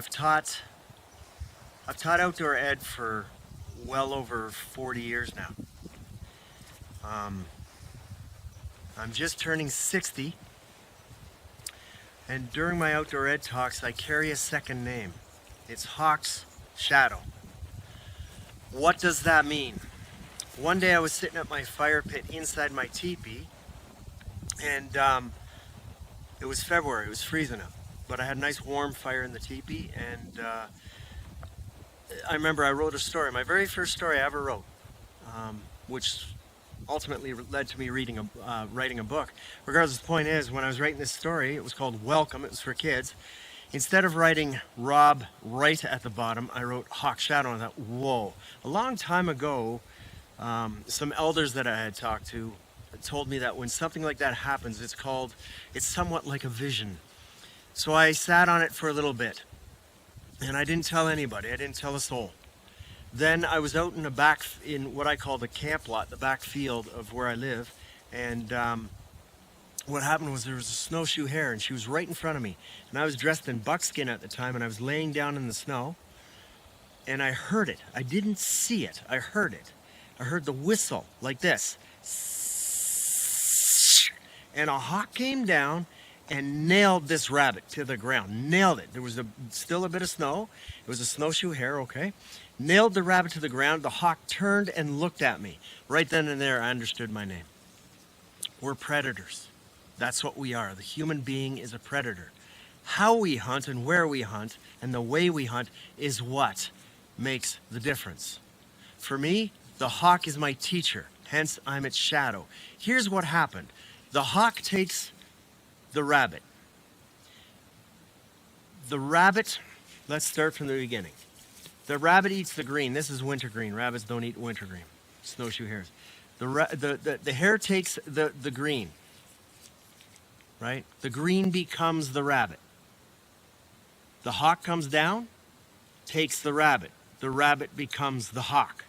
I've taught outdoor ed for well over 40 years now. I'm just turning 60, and during my outdoor ed talks I carry a second name. It's Hawk's Shadow. What does that mean? One day I was sitting at my fire pit inside my teepee, and it was February, it was freezing up, but I had a nice warm fire in the teepee, and I remember I wrote a story, my very first story I ever wrote, which ultimately led to me writing a book. Regardless, the point is, when I was writing this story, it was called Welcome, it was for kids. Instead of writing Rob right at the bottom, I wrote Hawk Shadow, and I thought, whoa. A long time ago, some elders that I had talked to told me that when something like that happens, it's somewhat like a vision. So I sat on it for a little bit, and I didn't tell anybody, I didn't tell a soul. Then I was out in what I call the camp lot, the back field of where I live, and what happened was there was a snowshoe hare, and she was right in front of me, and I was dressed in buckskin at the time, and I was laying down in the snow, and I heard it. I didn't see it, I heard it. I heard the whistle like this, and a hawk came down and nailed this rabbit to the ground. Nailed it. There was still a bit of snow. It was a snowshoe hare, okay? Nailed the rabbit to the ground. The hawk turned and looked at me. Right then and there, I understood my name. We're predators. That's what we are. The human being is a predator. How we hunt and where we hunt and the way we hunt is what makes the difference. For me, the hawk is my teacher. Hence, I'm its shadow. Here's what happened. The hawk takes the rabbit. The rabbit, let's start from the beginning. The rabbit eats the green. This is wintergreen. Rabbits don't eat wintergreen. Snowshoe hares. The hare takes the green, right? The green becomes the rabbit. The hawk comes down, takes the rabbit. The rabbit becomes the hawk.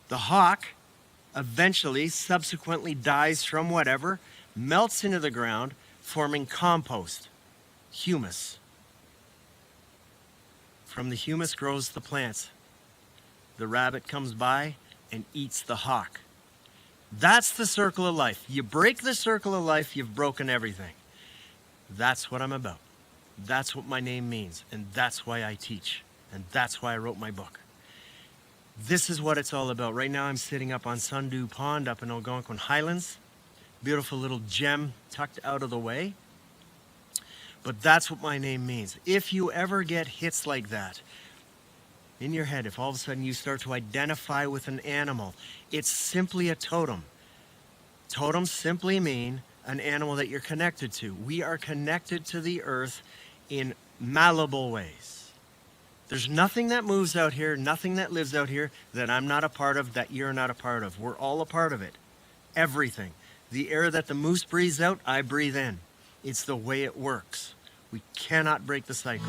The hawk eventually, subsequently dies from whatever, melts into the ground, forming compost, humus. From the humus grows the plants. The rabbit comes by and eats the hawk. That's the circle of life. You break the circle of life, you've broken everything. That's what I'm about. That's what my name means, and that's why I teach, and that's why I wrote my book. This is what it's all about. Right now I'm sitting up on Sundew Pond up in Algonquin Highlands. Beautiful little gem tucked out of the way. But that's what my name means. If you ever get hits like that in your head, if all of a sudden you start to identify with an animal, it's simply a totem. Totems simply mean an animal that you're connected to. We are connected to the earth in malleable ways. There's nothing that moves out here, nothing that lives out here that I'm not a part of, that you're not a part of. We're all a part of it. Everything. The air that the moose breathes out, I breathe in. It's the way it works. We cannot break the cycle.